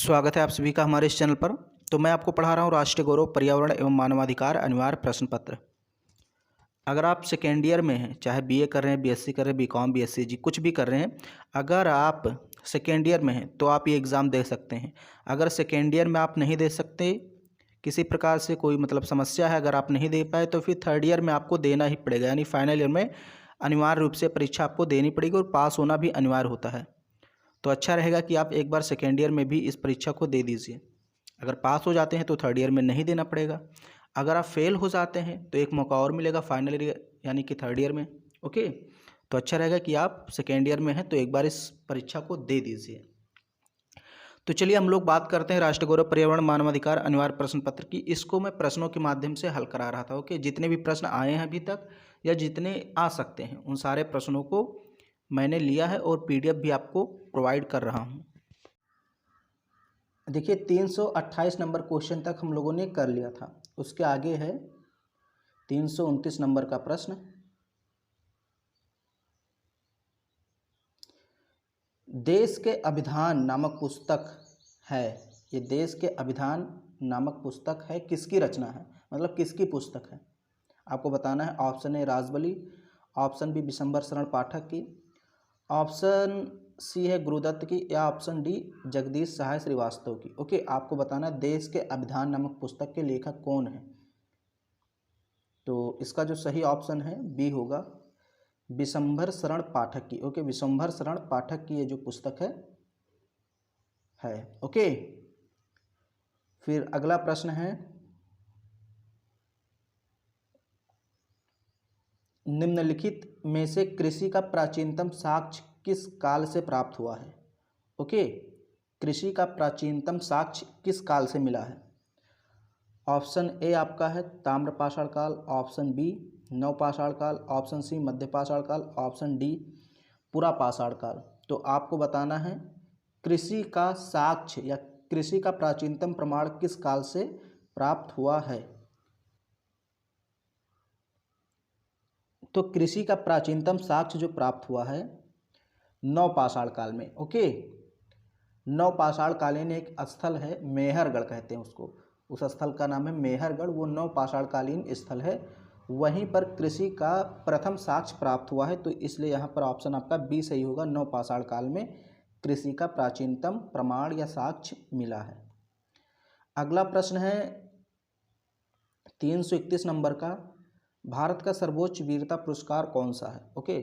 स्वागत है आप सभी का हमारे इस चैनल पर। तो मैं आपको पढ़ा रहा हूँ राष्ट्रीय गौरव पर्यावरण एवं मानवाधिकार अनिवार्य प्रश्न पत्र। अगर आप सेकेंड ईयर में हैं, चाहे बीए कर रहे हैं, बीएससी कर रहे हैं, बीकॉम, बीएससी कुछ भी कर रहे हैं, अगर आप सेकेंड ईयर में हैं तो आप ये एग्ज़ाम दे सकते हैं। अगर सेकेंड ईयर में आप नहीं दे सकते, किसी प्रकार से कोई समस्या है, अगर आप नहीं दे पाए तो फिर थर्ड ईयर में आपको देना ही पड़ेगा, यानी फाइनल ईयर में अनिवार्य रूप से परीक्षा आपको देनी पड़ेगी और पास होना भी अनिवार्य होता है। तो अच्छा रहेगा कि आप एक बार सेकेंड ईयर में भी इस परीक्षा को दे दीजिए। अगर पास हो जाते हैं तो थर्ड ईयर में नहीं देना पड़ेगा। अगर आप फेल हो जाते हैं तो एक मौका और मिलेगा फाइनल ईयर यानी कि थर्ड ईयर में। ओके, तो अच्छा रहेगा कि आप सेकेंड ईयर में हैं तो एक बार इस परीक्षा को दे दीजिए। तो चलिए हम लोग बात करते हैं राष्ट्रीय गौरव पर्यावरण मानवाधिकार अनिवार्य प्रश्न पत्र की। इसको मैं प्रश्नों के माध्यम से हल करा रहा था। ओके, जितने भी प्रश्न आए हैं अभी तक या जितने आ सकते हैं उन सारे प्रश्नों को मैंने लिया है और पीडीएफ भी आपको प्रोवाइड कर रहा हूं। देखिए 328 नंबर क्वेश्चन तक हम लोगों ने कर लिया था। उसके आगे है 329 नंबर का प्रश्न। देश के अभिधान नामक पुस्तक है, ये देश के अभिधान नामक पुस्तक है, किसकी रचना है, मतलब किसकी पुस्तक है आपको बताना है। Option A Rajbali, option B Vishambhar Sharan Pathak की, ऑप्शन सी है गुरुदत्त की, या ऑप्शन डी जगदीश सहाय श्रीवास्तव की। ओके, आपको बताना है देश के अभिधान नामक पुस्तक के लेखक कौन है। तो इसका जो सही ऑप्शन है बी होगा, विशंबर शरण पाठक की। ओके, विशंबर शरण पाठक की ये जो पुस्तक है। ओके, फिर अगला प्रश्न है, निम्नलिखित में से कृषि का प्राचीनतम साक्ष्य किस काल से प्राप्त हुआ है। ओके, कृषि का प्राचीनतम साक्ष्य किस काल से मिला है। ऑप्शन ए आपका है ताम्रपाषाण काल, ऑप्शन बी नवपाषाण काल, ऑप्शन सी मध्यपाषाण काल, ऑप्शन डी पुरापाषाण काल। तो आपको बताना है कृषि का साक्ष्य या कृषि का प्राचीनतम प्रमाण किस काल से प्राप्त हुआ है। तो कृषि का प्राचीनतम साक्ष्य जो प्राप्त हुआ है नवपाषाण काल में। ओके, नवपाषाण कालीन एक स्थल है, मेहरगढ़ कहते हैं उसको, उस स्थल का नाम है मेहरगढ़, वो नवपाषाण कालीन स्थल है, वहीं पर कृषि का प्रथम साक्ष्य प्राप्त हुआ है। तो इसलिए यहाँ पर ऑप्शन आपका बी सही होगा, नवपाषाण काल में कृषि का प्राचीनतम प्रमाण या साक्ष्य मिला है। अगला प्रश्न है 331 नंबर का, भारत का सर्वोच्च वीरता पुरस्कार कौन सा है। ओके,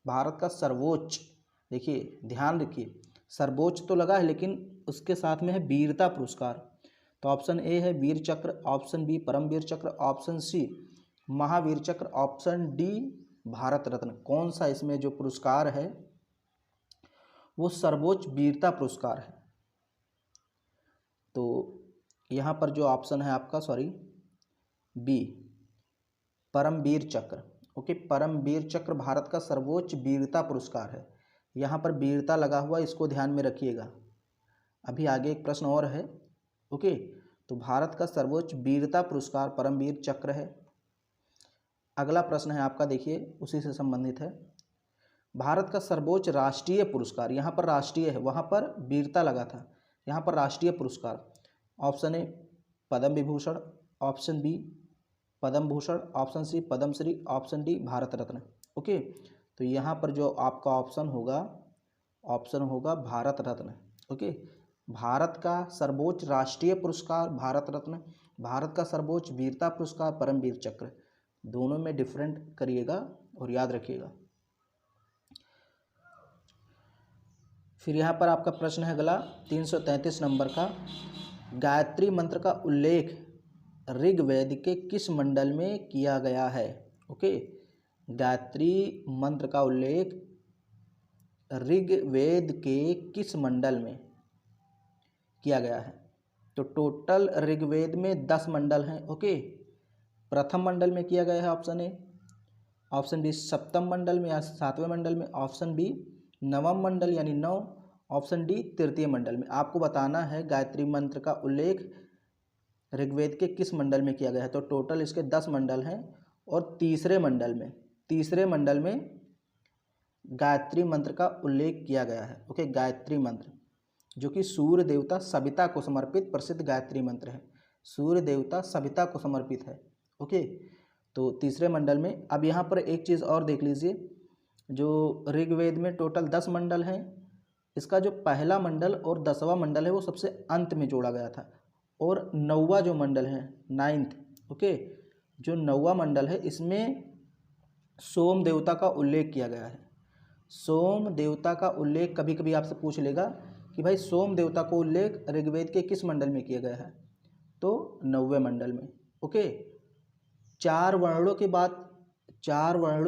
भारत का सर्वोच्च, देखिए ध्यान रखिए, सर्वोच्च तो लगा है लेकिन उसके साथ में है वीरता पुरस्कार। तो ऑप्शन ए है वीर चक्र, ऑप्शन बी परमवीर चक्र, ऑप्शन सी महावीर चक्र, ऑप्शन डी भारत रत्न। कौन सा इसमें जो पुरस्कार है वो सर्वोच्च वीरता पुरस्कार है। तो यहाँ पर जो ऑप्शन है आपका बी परमवीर चक्र। ओके, परमवीर चक्र भारत का सर्वोच्च वीरता पुरस्कार है। यहाँ पर वीरता लगा हुआ, इसको ध्यान में रखिएगा। अभी आगे एक प्रश्न और है। ओके, तो भारत का सर्वोच्च वीरता पुरस्कार परमवीर चक्र है। अगला प्रश्न है आपका, देखिए उसी से संबंधित है, भारत का सर्वोच्च राष्ट्रीय पुरस्कार, यहाँ पर राष्ट्रीय है, वहाँ पर वीरता लगा था, यहाँ पर राष्ट्रीय पुरस्कार। Option A Padma Vibhushan, option B Padma Bhushan, option C Padmashri, option D Bharat Ratna. Okay, तो यहाँ पर जो आपका ऑप्शन होगा भारत रत्न। ओके, भारत का सर्वोच्च राष्ट्रीय पुरस्कार भारत रत्न, भारत का सर्वोच्च वीरता पुरस्कार परमवीर चक्र, दोनों में डिफरेंट करिएगा और याद रखिएगा। फिर यहाँ पर आपका प्रश्न है अगला 333 नंबर का, गायत्री मंत्र का उल्लेख ऋग्वेद के किस मंडल में किया गया है। ओके, गायत्री मंत्र का उल्लेख ऋग्वेद के किस मंडल में किया गया है। तो टोटल ऋग्वेद में 10 मंडल हैं। ओके, प्रथम मंडल में किया गया है ऑप्शन ए, ऑप्शन बी सप्तम मंडल में या 7वें मंडल में, ऑप्शन बी नवम मंडल यानी 9, ऑप्शन डी तृतीय मंडल में। आपको बताना है गायत्री मंत्र का उल्लेख ऋग्वेद के किस मंडल में किया गया है। तो टोटल इसके 10 मंडल हैं और तीसरे मंडल में गायत्री मंत्र का उल्लेख किया गया है। ओके, गायत्री मंत्र जो कि सूर्य देवता सविता को समर्पित प्रसिद्ध गायत्री मंत्र है। सूर्य देवता सविता को समर्पित है। ओके, तो तीसरे मंडल में। अब यहाँ पर एक चीज़ और देख लीजिए, जो ऋग्वेद में टोटल 10 मंडल हैं, इसका जो पहला मंडल और 10वां मंडल है वो सबसे अंत में जोड़ा गया था, और 9वां जो मंडल है, 9th, ओके, जो 9वां मंडल है इसमें सोम देवता का उल्लेख किया गया है। सोम देवता का उल्लेख कभी कभी आपसे पूछ लेगा कि भाई सोम देवता को उल्लेख ऋग्वेद के किस मंडल में किया गया है, तो 9वें मंडल में। ओके, चार वर्णों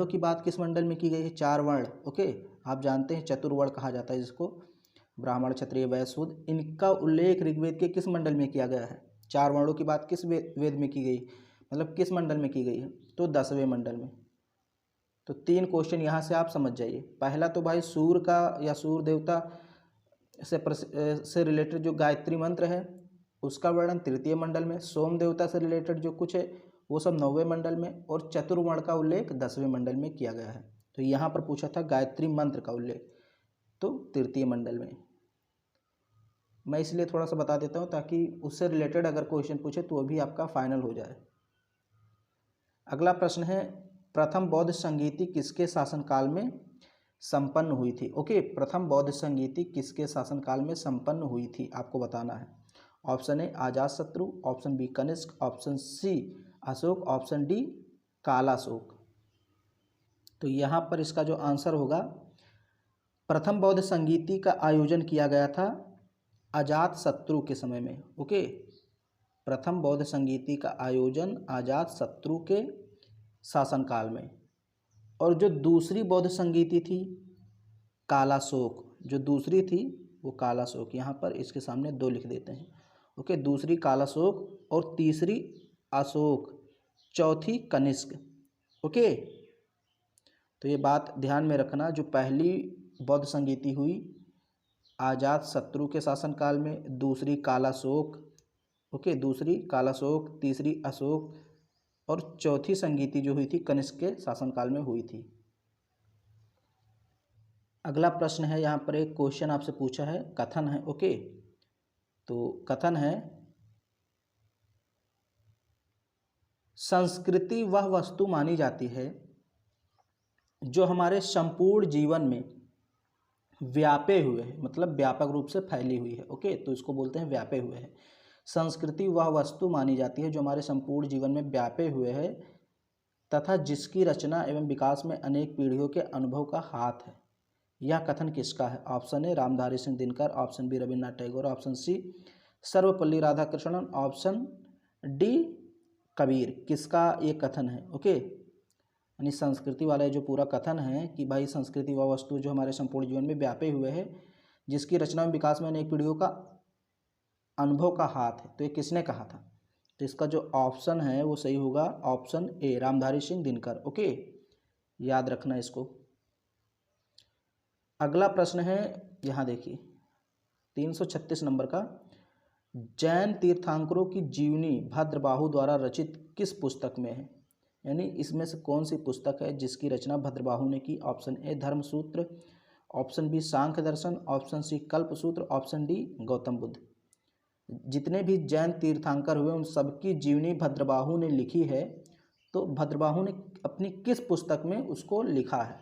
की बात किस मंडल में की गई है? 4 वर्ण। ओके, आप जानते हैं चतुर्वर्ण कहा जाता है जिसको, ब्राह्मण क्षत्रिय वैश्य शूद्र, इनका उल्लेख ऋग्वेद के किस मंडल में किया गया है? 4 वर्णों की बात किस वेद में की गई, मतलब किस मंडल में की गई है? तो 10वें मंडल में। तो 3 क्वेश्चन यहाँ से आप समझ जाइए। पहला तो भाई सूर्य का या सूर्य देवता से रिलेटेड जो गायत्री मंत्र है उसका वर्णन 3य मंडल में, सोम देवता से रिलेटेड जो कुछ है वो सब 9वें मंडल में, और चतुर्वर्ण का उल्लेख 10वें मंडल में किया गया है। तो यहाँ पर पूछा था गायत्री मंत्र का उल्लेख, तो 3य मंडल में। मैं इसलिए थोड़ा सा बता देता हूँ ताकि उससे रिलेटेड अगर क्वेश्चन पूछे तो वो भी आपका फाइनल हो जाए। अगला प्रश्न है, प्रथम बौद्ध संगीति किसके शासनकाल में संपन्न हुई थी? ओके, प्रथम बौद्ध संगीति किसके शासनकाल में संपन्न हुई थी आपको बताना है। Option A Ajatashatru, option B Kanishka, option C Ashoka, option D Kalashoka. तो यहाँ पर इसका जो आंसर होगा, प्रथम बौद्ध संगीति का आयोजन किया गया था अजातशत्रु के समय में। ओके, प्रथम बौद्ध संगीति का आयोजन अजातशत्रु के शासनकाल में। और जो दूसरी बौद्ध संगीति थी कालाशोक, जो दूसरी थी वो कालाशोक, यहाँ पर इसके सामने 2 लिख देते हैं। ओके, दूसरी कालाशोक और तीसरी अशोक, चौथी कनिष्क। ओके, तो ये बात ध्यान में रखना, जो पहली बौद्ध संगीति हुई अजातशत्रु के शासनकाल में, दूसरी कालाशोक, ओके, दूसरी कालाशोक, तीसरी अशोक और चौथी संगीति जो हुई थी कनिष्क के शासनकाल में हुई थी। अगला प्रश्न है, यहाँ पर एक क्वेश्चन आपसे पूछा है, कथन है। ओके, तो कथन है, संस्कृति वह वस्तु मानी जाती है जो हमारे संपूर्ण जीवन में व्यापे हुए है, मतलब व्यापक रूप से फैली हुई है। ओके, तो इसको बोलते हैं व्यापे हुए है। संस्कृति वह वस्तु मानी जाती है जो हमारे संपूर्ण जीवन में व्यापे हुए है तथा जिसकी रचना एवं विकास में अनेक पीढ़ियों के अनुभव का हाथ है। यह कथन किसका है? Option A Ramdhari Singh Dinkar, option B Rabindranath Tagore, option C Sarvepalli Radhakrishnan, option D Kabir. किसका ये कथन है? ओके, यानी संस्कृति वाला जो पूरा कथन है कि भाई संस्कृति वह वस्तु जो हमारे संपूर्ण जीवन में व्यापे हुए है जिसकी रचना में विकास में अनेक पीढ़ियों का अनुभव का हाथ है, तो ये किसने कहा था? तो इसका जो ऑप्शन है वो सही होगा, option A Ramdhari Singh Dinkar. Okay, याद रखना इसको। अगला प्रश्न है, यहाँ देखिए 336 नंबर का, जैन तीर्थंकरों की जीवनी भद्रबाहु द्वारा रचित किस पुस्तक में है? यानी इसमें से कौन सी पुस्तक है जिसकी रचना भद्रबाहु ने की? Option A Dharmasutra, option B Sankhya Darshan, option C Kalpasutra, option D Gautam Buddha. जितने भी जैन तीर्थंकर हुए उन सबकी जीवनी भद्रबाहु ने लिखी है, तो भद्रबाहु ने अपनी किस पुस्तक में उसको लिखा है?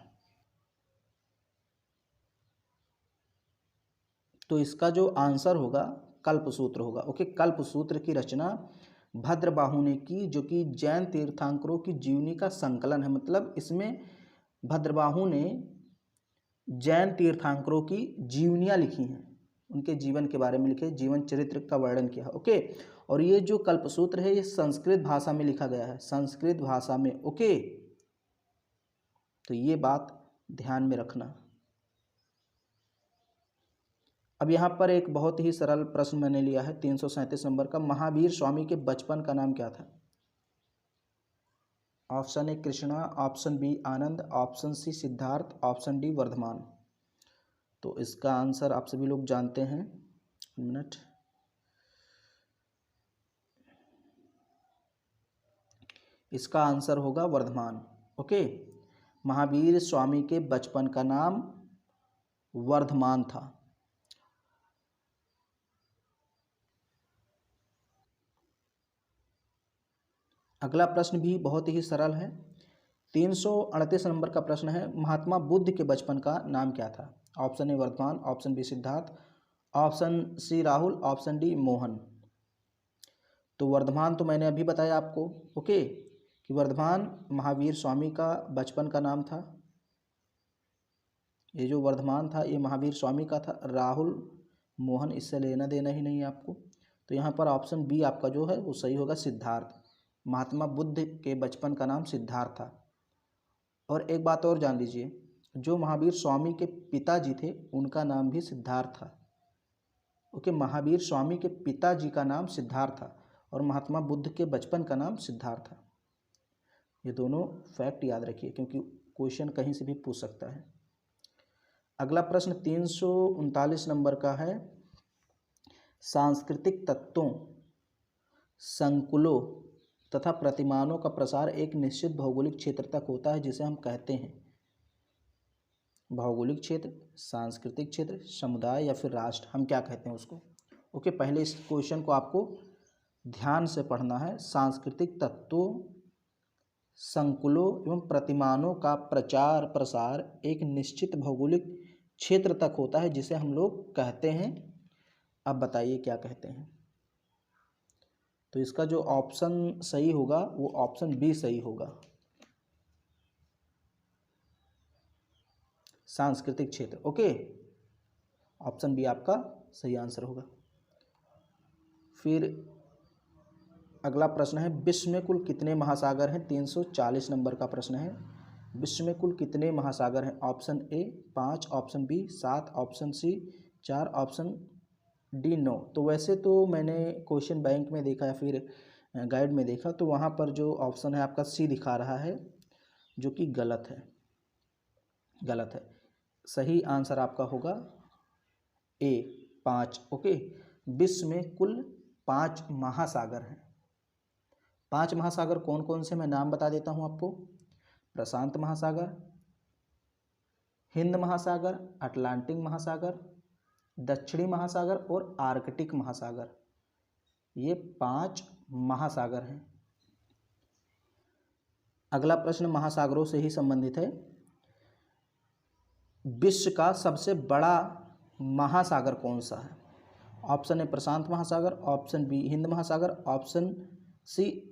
तो इसका जो आंसर होगा कल्पसूत्र होगा। ओके, कल्पसूत्र की रचना भद्रबाहु ने की, जो कि जैन तीर्थंकरों की जीवनी का संकलन है। मतलब इसमें भद्रबाहु ने जैन तीर्थंकरों की जीवनियाँ लिखी हैं, उनके जीवन के बारे में लिखे, जीवन चरित्र का वर्णन किया। ओके, और ये जो कल्पसूत्र है ये संस्कृत भाषा में लिखा गया है, संस्कृत भाषा में। ओके, तो ये बात ध्यान में रखना। अब यहाँ पर एक बहुत ही सरल प्रश्न मैंने लिया है 337 नंबर का, महावीर स्वामी के बचपन का नाम क्या था? Option A Krishna, option B Anand, option C Siddhartha, option D Vardhaman. तो इसका आंसर आप सभी लोग जानते हैं, मिनट, इसका आंसर होगा वर्धमान। ओके, महावीर स्वामी के बचपन का नाम वर्धमान था। अगला प्रश्न भी बहुत ही सरल है। 338 नंबर का प्रश्न है, महात्मा बुद्ध के बचपन का नाम क्या था? Option A Vardhaman, option B Siddhartha, option C Rahul, option D Mohan. तो वर्धमान तो मैंने अभी बताया आपको, ओके, कि वर्धमान महावीर स्वामी का बचपन का नाम था। ये जो वर्धमान था ये महावीर स्वामी का था। राहुल मोहन इससे लेना देना ही नहीं है आपको। तो यहाँ पर ऑप्शन बी आपका जो है वो सही होगा, सिद्धार्थ। महात्मा बुद्ध के बचपन का नाम सिद्धार्थ था। और एक बात और जान लीजिए, जो महावीर स्वामी के पिताजी थे उनका नाम भी सिद्धार्थ था। ओके, महावीर स्वामी के पिताजी का नाम सिद्धार्थ था और महात्मा बुद्ध के बचपन का नाम सिद्धार्थ था। ये दोनों फैक्ट याद रखिए क्योंकि क्वेश्चन कहीं से भी पूछ सकता है। अगला प्रश्न 339 नंबर का है, सांस्कृतिक तत्वों, संकुलों तथा प्रतिमानों का प्रसार एक निश्चित भौगोलिक क्षेत्र तक होता है जिसे हम कहते हैं भौगोलिक क्षेत्र, सांस्कृतिक क्षेत्र, समुदाय या फिर राष्ट्र, हम क्या कहते हैं उसको? ओके, पहले इस क्वेश्चन को आपको ध्यान से पढ़ना है। सांस्कृतिक तत्वों, संकुलों एवं प्रतिमानों का प्रचार प्रसार एक निश्चित भौगोलिक क्षेत्र तक होता है जिसे हम लोग कहते हैं। अब बताइए क्या कहते हैं? तो इसका जो ऑप्शन सही होगा वो ऑप्शन बी सही होगा, सांस्कृतिक क्षेत्र। ओके, ऑप्शन बी आपका सही आंसर होगा। फिर अगला प्रश्न है, विश्व में कुल कितने महासागर हैं? 340 नंबर का प्रश्न है, विश्व में कुल कितने महासागर हैं? Option A 5, option B 7, option C 4, option D 9। तो वैसे तो मैंने क्वेश्चन बैंक में देखा या फिर गाइड में देखा तो वहाँ पर जो ऑप्शन है आपका सी दिखा रहा है, जो कि गलत है, गलत है। सही आंसर आपका होगा ए 5। ओके, विश्व में कुल 5 महासागर हैं। 5 महासागर कौन कौन से, मैं नाम बता देता हूँ आपको। प्रशांत महासागर, हिंद महासागर, अटलांटिक महासागर, दक्षिणी महासागर और आर्कटिक महासागर, ये 5 महासागर हैं। अगला प्रश्न महासागरों से ही संबंधित है, विश्व का सबसे बड़ा महासागर कौन सा है? ऑप्शन ए प्रशांत महासागर, ऑप्शन बी हिंद महासागर, ऑप्शन सी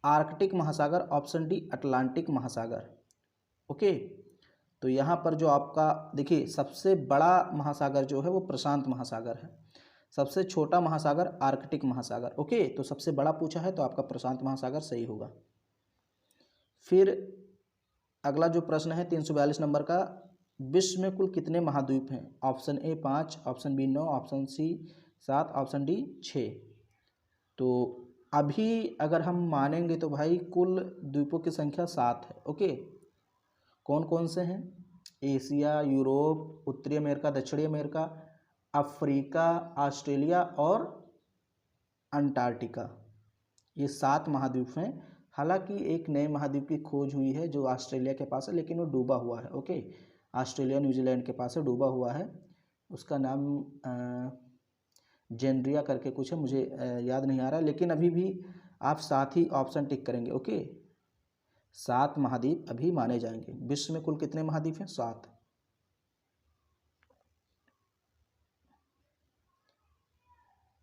आर्कटिक महासागर, ऑप्शन डी अटलांटिक महासागर। ओके, तो यहाँ पर जो आपका देखिए, सबसे बड़ा महासागर जो है वो प्रशांत महासागर है, सबसे छोटा महासागर आर्कटिक महासागर। ओके, तो सबसे बड़ा पूछा है तो आपका प्रशांत महासागर सही होगा। फिर अगला जो प्रश्न है 342 नंबर का, विश्व में कुल कितने महाद्वीप हैं? Option A 5, option B 9, option C 7, option D 6। तो अभी अगर हम मानेंगे तो भाई कुल द्वीपों की संख्या 7 है। ओके, कौन कौन से हैं? एशिया, यूरोप, उत्तरी अमेरिका, दक्षिणी अमेरिका, अफ्रीका, ऑस्ट्रेलिया और अंटार्कटिका, ये 7 महाद्वीप हैं। हालांकि एक नए महाद्वीप की खोज हुई है जो ऑस्ट्रेलिया के पास है, लेकिन वो डूबा हुआ है। ओके, ऑस्ट्रेलिया न्यूजीलैंड के पास है, डूबा हुआ है। उसका नाम जेनरिया करके कुछ है, मुझे याद नहीं आ रहा है, लेकिन अभी भी आप 7 ही ऑप्शन टिक करेंगे। ओके, 7 महाद्वीप अभी माने जाएंगे। विश्व में कुल कितने महाद्वीप हैं? 7।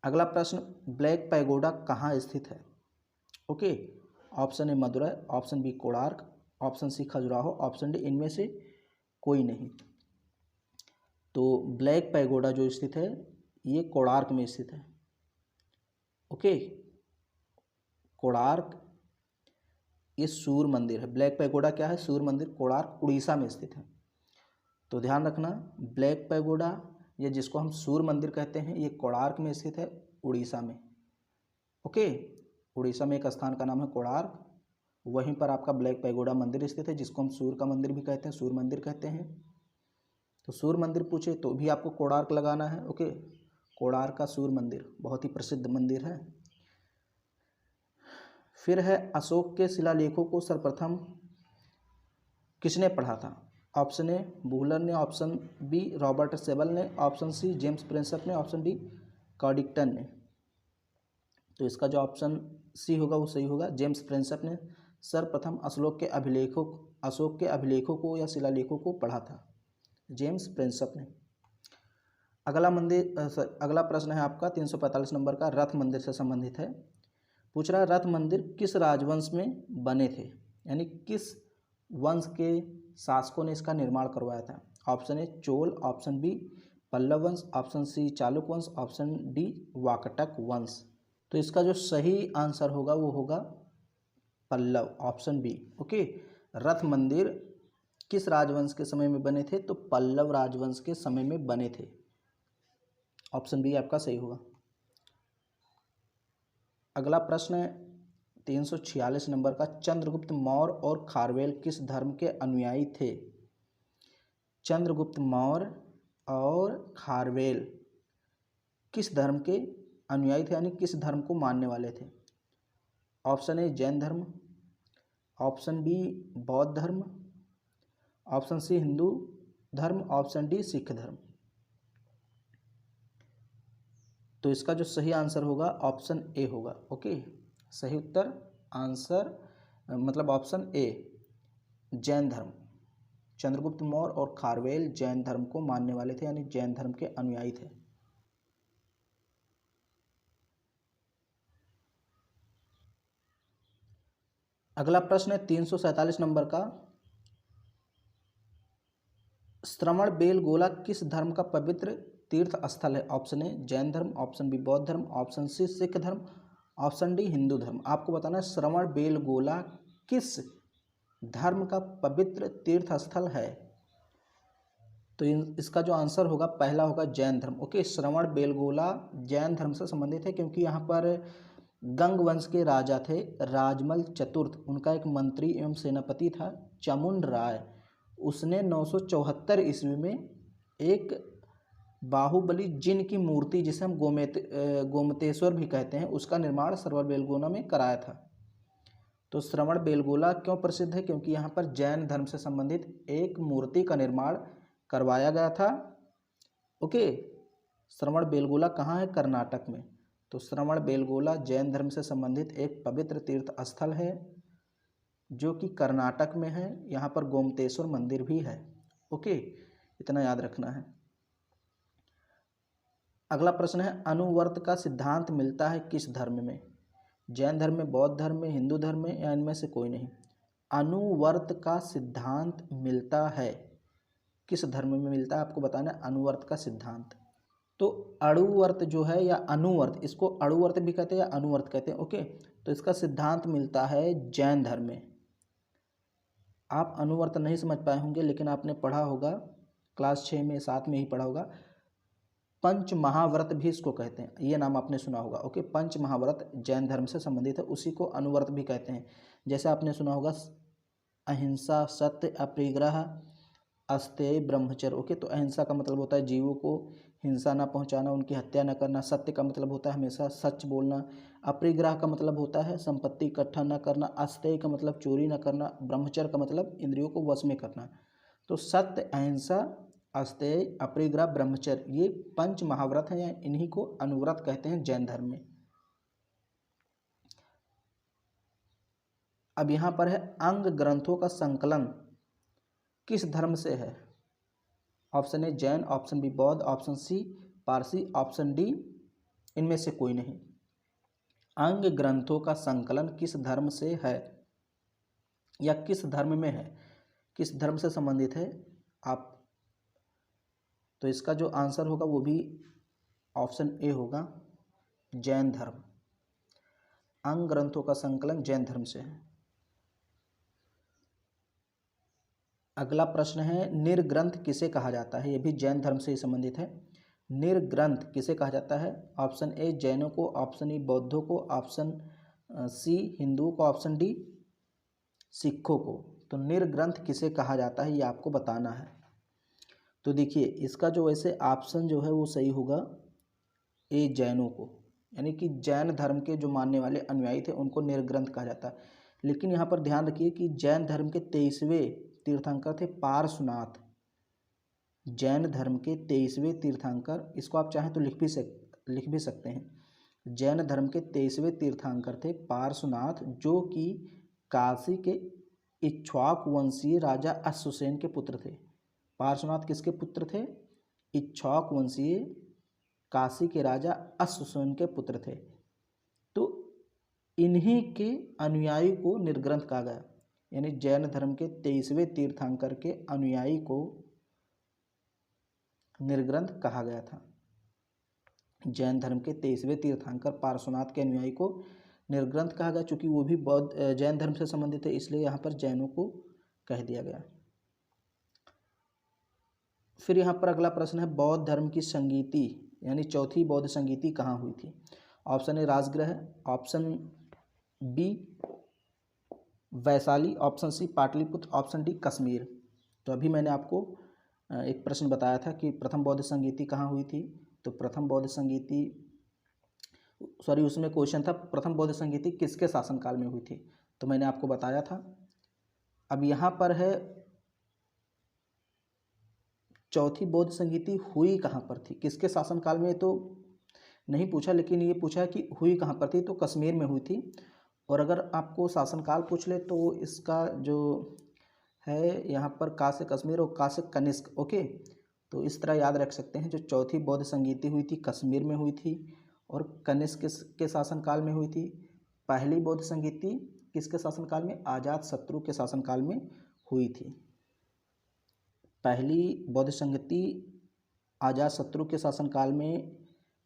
अगला प्रश्न, ब्लैक पैगोडा कहाँ स्थित है? Okay, option A Madurai, option B Konark, option C Khajuraho, option D इनमें से कोई नहीं। तो ब्लैक पैगोडा जो स्थित है ये कोणार्क में स्थित है। ओके, कोणार्क ये सूर्य मंदिर है। ब्लैक पैगोडा क्या है? सूर्य मंदिर। कोणार्क उड़ीसा में स्थित है। तो ध्यान रखना, ब्लैक पैगोडा या जिसको हम सूर्य मंदिर कहते हैं ये कोणार्क में स्थित है, उड़ीसा में। ओके, उड़ीसा में एक स्थान का नाम है कोणार्क, वहीं पर आपका ब्लैक पैगोडा मंदिर स्थित है जिसको हम सूर्य का मंदिर भी कहते हैं, सूर्य मंदिर कहते हैं। तो सूर्य मंदिर पूछे तो भी आपको कोणार्क लगाना है। ओके, कोणार्क का सूर्य मंदिर बहुत ही प्रसिद्ध मंदिर है। फिर है, अशोक के शिलालेखों को सर्वप्रथम किसने पढ़ा था? ऑप्शन ए वुलर ने, ऑप्शन बी रॉबर्ट सेबल ने, ऑप्शन सी जेम्स प्रिंसप ने, ऑप्शन डी कॉडिक्टन ने। तो इसका जो ऑप्शन सी होगा वो सही होगा। जेम्स प्रिंसेप ने सर्वप्रथम अशोक के अभिलेखों को या शिलालेखों को पढ़ा था, जेम्स प्रिंसेप ने। अगला प्रश्न है आपका 345 नंबर का, रथ मंदिर से संबंधित है। पूछ रहा है रथ मंदिर किस राजवंश में बने थे, यानी किस वंश के शासकों ने इसका निर्माण करवाया था। Option A Chola, option B Pallava वंश, ऑप्शन सी चालुक्य वंश, ऑप्शन डी वाकटक वंश। तो इसका जो सही आंसर होगा वो होगा पल्लव, ऑप्शन बी। ओके, रथ मंदिर किस राजवंश के समय में बने थे, तो पल्लव राजवंश के समय में बने थे। ऑप्शन बी आपका सही होगा। अगला प्रश्न है 346 नंबर का, चंद्रगुप्त मौर्य और खारवेल किस धर्म के अनुयायी थे। चंद्रगुप्त मौर्य और खारवेल किस धर्म के अनुयायी थे, यानी किस धर्म को मानने वाले थे। ऑप्शन ए जैन धर्म, ऑप्शन बी बौद्ध धर्म, ऑप्शन सी हिंदू धर्म, ऑप्शन डी सिख धर्म। तो इसका जो सही आंसर होगा ऑप्शन ए होगा। ओके, सही उत्तर आंसर मतलब ऑप्शन ए जैन धर्म। चंद्रगुप्त मौर्य और खारवेल जैन धर्म को मानने वाले थे, यानी जैन धर्म के अनुयायी थे। अगला प्रश्न है 347 नंबर का, श्रवण बेलगोला किस धर्म का पवित्र तीर्थ स्थल है। ऑप्शन ए जैन धर्म, ऑप्शन बी बौद्ध धर्म, ऑप्शन सी सिख धर्म, ऑप्शन डी हिंदू धर्म। आपको बताना है श्रवण बेलगोला किस धर्म का पवित्र तीर्थ स्थल है। तो इसका जो आंसर होगा पहला होगा जैन धर्म। ओके, श्रवण बेलगोला जैन धर्म से संबंधित है, क्योंकि यहाँ पर गंग वंश के राजा थे राजमल चतुर्थ, उनका एक मंत्री एवं सेनापति था चामुंड राय। उसने 974 ईस्वी में एक बाहुबली जिन की मूर्ति, जिसे हम गोमतेश्वर भी कहते हैं, उसका निर्माण श्रवण बेलगोला में कराया था। तो श्रवण बेलगोला क्यों प्रसिद्ध है, क्योंकि यहाँ पर जैन धर्म से संबंधित एक मूर्ति का निर्माण करवाया गया था। ओके, श्रवण बेलगोला कहाँ है, कर्नाटक में। तो श्रवण बेलगोला जैन धर्म से संबंधित एक पवित्र तीर्थ स्थल है जो कि कर्नाटक में है। यहाँ पर गोमतेश्वर मंदिर भी है। ओके, इतना याद रखना है। अगला प्रश्न है अनुवर्त का सिद्धांत मिलता है किस धर्म में। जैन धर्म में, बौद्ध धर्म में, हिंदू धर्म में, या इनमें से कोई नहीं। अनुवर्त का सिद्धांत मिलता है किस धर्म में मिलता है, आपको बताना है अनुवर्त का सिद्धांत। तो अणुवर्त जो है या अनुवर्त, इसको अणुवर्त भी कहते हैं या अनुवर्त कहते हैं। ओके, तो इसका सिद्धांत मिलता है जैन धर्म में। आप अनुवर्त नहीं समझ पाए होंगे, लेकिन आपने पढ़ा होगा क्लास 6 में 7 में ही पढ़ा होगा, पंच महाव्रत भी इसको कहते हैं, ये नाम आपने सुना होगा। ओके, पंच महाव्रत जैन धर्म से संबंधित है, उसी को अनुवर्त भी कहते हैं। जैसे आपने सुना होगा अहिंसा, सत्य, अपरिग्रह, अस्तेय, ब्रह्मचर्य। ओके, तो अहिंसा का मतलब होता है जीवों को हिंसा ना पहुंचाना, उनकी हत्या न करना। सत्य का मतलब होता है हमेशा सच बोलना। अपरिग्रह का मतलब होता है संपत्ति इकट्ठा न करना। अस्तेय का मतलब चोरी न करना। ब्रह्मचर्य का मतलब इंद्रियों को वश में करना। तो सत्य, अहिंसा, अस्तेय, अपरिग्रह, ब्रह्मचर्य, ये पंच महाव्रत हैं, या इन्हीं को अनुव्रत कहते हैं जैन धर्म में। अब यहाँ पर है अंग ग्रंथों का संकलन किस धर्म से है। Option A Jain, option B बौद्ध, option C Parsi, option D इनमें से कोई नहीं। अंग ग्रंथों का संकलन किस धर्म से है या किस धर्म में है, किस धर्म से संबंधित है आप। तो इसका जो आंसर होगा वो भी ऑप्शन ए होगा, जैन धर्म। अंग ग्रंथों का संकलन जैन धर्म से है। अगला प्रश्न है निर्ग्रंथ किसे कहा जाता है, ये भी जैन धर्म से ही संबंधित है। निर्ग्रंथ किसे कहा जाता है। ऑप्शन ए जैनों को, ऑप्शन ई बौद्धों को, ऑप्शन सी हिंदुओं को, ऑप्शन डी सिखों को। तो निर्ग्रंथ किसे कहा जाता है ये आपको बताना है। तो देखिए इसका जो वैसे ऑप्शन जो है वो सही होगा ए जैनों को, यानी कि जैन धर्म के जो मानने वाले अनुयायी थे उनको निर्ग्रंथ कहा जाता है। लेकिन यहाँ पर ध्यान रखिए कि जैन धर्म के 23वें तीर्थंकर थे पार्श्वनाथ। जैन धर्म के 23वें तीर्थंकर, इसको आप चाहें तो लिख भी सकते हैं। जैन धर्म के 23वें तीर्थंकर थे पार्श्वनाथ, जो कि काशी के इक्ष्वाकु वंशीय राजा अश्वसेन के पुत्र थे। पार्श्वनाथ किसके पुत्र थे? इक्ष्वाकु वंशीय काशी के राजा अश्वसेन के पुत्र थे। तो इन्हीं के अनुयायी को निर्ग्रंथ कहा गया, यानी जैन धर्म के 23वें तीर्थंकर के अनुयायी को निर्ग्रंथ कहा गया था। जैन धर्म के 23वें तीर्थंकर पार्श्वनाथ के अनुयायी को निर्ग्रंथ कहा गया, चूंकि वो भी बौद्ध जैन धर्म से संबंधित है, इसलिए यहाँ पर जैनों को कह दिया गया। फिर यहाँ पर अगला प्रश्न है, बौद्ध धर्म की संगीति यानी चौथी बौद्ध संगीति कहाँ हुई थी? Option A Rajgriha, option B Vaishali, option C Pataliputra, option D Kashmir. तो अभी मैंने आपको एक प्रश्न बताया था कि प्रथम बौद्ध संगीति कहाँ हुई थी। तो प्रथम बौद्ध संगीति उसमें क्वेश्चन था प्रथम बौद्ध संगीति किसके शासनकाल में हुई थी, तो मैंने आपको बताया था। अब यहाँ पर है चौथी बौद्ध संगीति हुई कहाँ पर थी, किसके शासनकाल में तो नहीं पूछा, लेकिन ये पूछा कि हुई कहाँ पर थी, तो कश्मीर में हुई थी। और अगर आपको शासनकाल पूछ ले तो इसका जो है यहाँ पर का से कश्मीर और का से कनिष्क, ओके। तो इस तरह याद रख सकते हैं, जो चौथी बौद्ध संगीति हुई थी कश्मीर में हुई थी और कनिष्क के शासनकाल में हुई थी। पहली बौद्ध संगीति किसके शासनकाल में? अजातशत्रु के शासनकाल में हुई थी। पहली बौद्ध संगीति अजातशत्रु के शासनकाल में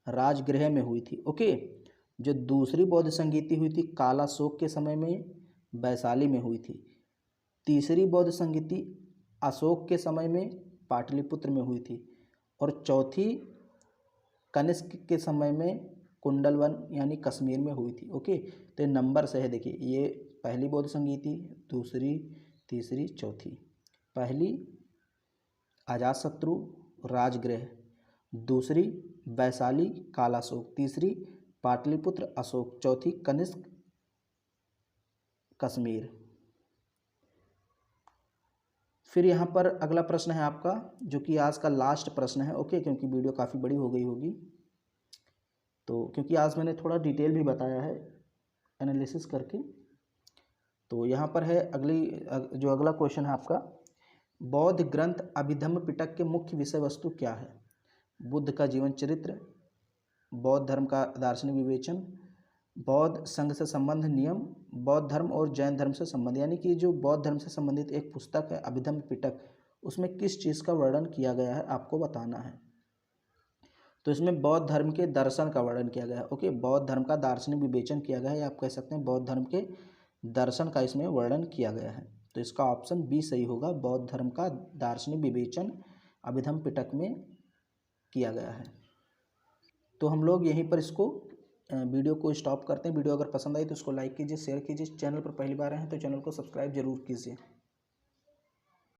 राजगृह में हुई थी, ओके। जो दूसरी बौद्ध संगीति हुई थी कालाशोक के समय में वैशाली में हुई थी। तीसरी बौद्ध संगीति अशोक के समय में पाटलिपुत्र में हुई थी और चौथी कनिष्क के समय में कुंडलवन यानी कश्मीर में हुई थी, ओके। तो नंबर से है, देखिए ये पहली बौद्ध संगीति, दूसरी, तीसरी, चौथी। पहली अजातशत्रु राजगृह, दूसरी वैशाली कालाशोक, तीसरी पाटलिपुत्र अशोक, चौथी कनिष्क कश्मीर। फिर यहाँ पर अगला प्रश्न है आपका, जो कि आज का लास्ट प्रश्न है, ओके, क्योंकि वीडियो काफ़ी बड़ी हो गई होगी। तो क्योंकि आज मैंने थोड़ा डिटेल भी बताया है एनालिसिस करके। तो यहाँ पर है जो अगला क्वेश्चन है आपका, बौद्ध ग्रंथ अभिधम्म पिटक के मुख्य विषय वस्तु क्या है? बुद्ध का जीवन चरित्र, बौद्ध धर्म का दार्शनिक विवेचन, बौद्ध संघ से संबंध नियम, बौद्ध धर्म और जैन धर्म से संबंध। यानी कि जो बौद्ध धर्म से संबंधित एक पुस्तक है अभिधम्म पिटक, उसमें किस चीज़ का वर्णन किया गया है आपको बताना है। तो इसमें बौद्ध धर्म के दर्शन का वर्णन किया गया है, ओके। बौद्ध धर्म का दार्शनिक विवेचन किया गया है, आप कह सकते हैं बौद्ध धर्म के दर्शन का इसमें वर्णन किया गया है। तो इसका ऑप्शन बी सही होगा, बौद्ध धर्म का दार्शनिक विवेचन अभिधम्म पिटक में किया गया है। तो हम लोग यहीं पर इसको वीडियो को स्टॉप करते हैं। वीडियो अगर पसंद आई तो उसको लाइक कीजिए, शेयर कीजिए। चैनल पर पहली बार आए हैं तो चैनल को सब्सक्राइब जरूर कीजिए।